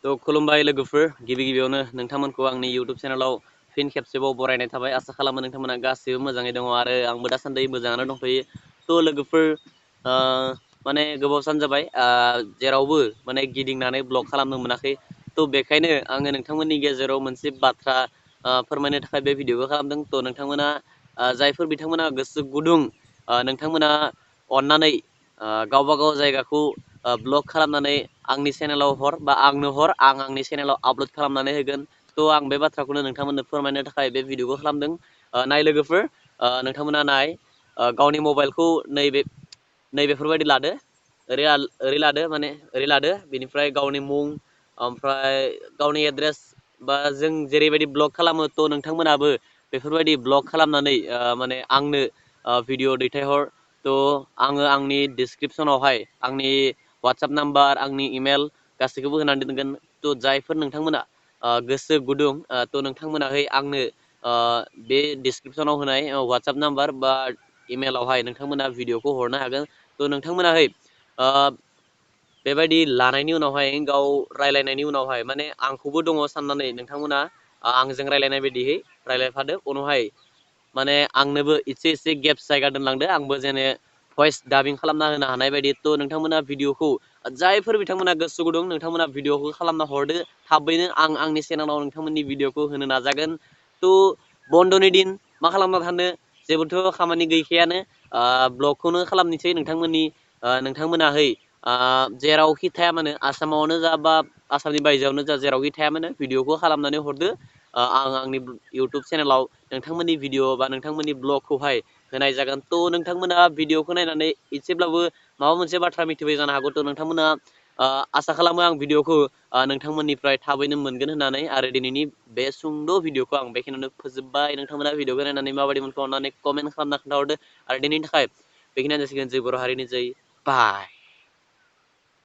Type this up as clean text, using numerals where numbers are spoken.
तो खुलुमबाय लोगोफोर गिबियावनो नोंथांमोनखौ आंनि YouTube चेनेलाव फिन खेबसेबाव बरायनाय थाबाय आसा खालामो नोंथांमोना गासैबो मोजाङै दङ आरो आंबो दासान्दि मोजाङानो दंथ'यो तो लोगोफोर माने गोबाव सान जाबाय जेरावबो माने गिदिंनानै ब्लग खालामनो मोनाखै तो बेखायनो आङो नोंथांमोननि गेजेराव मोनसे बाथ्रा फोरमायनो थाखाय बे भिडिअखौ खालामदों तो नोंथांमोना जायफोर बिथांमोना गोसो गुदुं नोंथांमोना अननानै गावबा गाव जायगाखौ ब्लग खालामनानै आंनि चेनेलाव हर बा आंनो हर आं आंनि चेनेलाव आपल'ड खालामनानै होगोन तो आं बे बाथ्राखौनो नोंथांमोननो फोरमायनो थाखाय बे भिडिअखौ खालामदों नाय लोगोफोर नोंथांमोना नाय गावनि मबाइलखौ नैबेफोरबायदि लादो ओरै लादो माने ओरै लादो बेनिफ्राय गावनि मुं ओमफ्राय गावनि एड्रेस बा जों जेरैबायदि ब्लग खालामो तो नोंथांमोनाबो बेफोरबायदि ब्लग खालामनानै माने आंनो भिडिअ दैथायहर तो आङो आंनि डिसक्रिपसनावहाय आंनि WhatsApp नाम्बार आंनि इमेल गासैखौबो होनानै दोनगोन तो जायफोर नोंथांमोना गोसो गुदुं तो नोंथांमोनाहै आंनो बे डिसक्रिपसनाव होनाय WhatsApp नाम्बार बा इमेलावहाय नोंथांमोना भिडिअखौ हरनो हागोन तो नोंथांमोनाहै बेबायदि लानायनि उनावहाय गाव रायलायनायनि उनावहाय माने आंखौबो दङ साननानै नोंथांमोना आंजों रायलायनाय बायदियै रायलायफादो उनावहाय माने आंनोबो एसे गेप्स जायगा दोनलांदो आंबो जेने भइस डाबिं खालामना होनो हानाय बायदि तो नोंथांमोना भिडिअखौ जायफोर बिथांमोना गोसो गुदुं नोंथांमोना भिडिअखौ खालामना हरदो थाबैनो आं आंनि चेनेलाव नोंथांमोननि भिडिअखौ होनो नाजागोन तो बन्द'नि दिन मा खालामना थानो जेबोथ' खामानि गैखायानो ब्लगखौनो खालामनोसै नोंथांमोनाहै जेरावखि थाया मानो आसामावनो जा बा आसामनि बायजोआवनो जा जेरावखि थाया मानो भिडिअखौ खालामनानै हरदो आं आंनि YouTube चेनेलाव नोंथांमोननि भिडिअ बा नोंथांमोननि ब्लगखौहाय होनाय जागोन तो नोंथांमोना भिडिअखौ नायनानै एसेब्लाबो माबा मोनसे बाथ्रा मिथिबाय जानो हागौ तो नोंथांमोना आसा खालामो आं भिडिअखौ नोंथांमोननिफ्राय थाबैनो मोनगोन होननानै आरो दिनैनि बे सुंद' भिडिअखौ आं बेखिनियावनो फोजोबबाय नोंथांमोना भिडिअखौ नायनानै माबायदि मोनखो अननानै कमेन्ट खालामना खोन्थाहरदो आरो दिनैनि थाखाय बेखिनियानो जासिगोन जय बर' हारिनि जय बाय।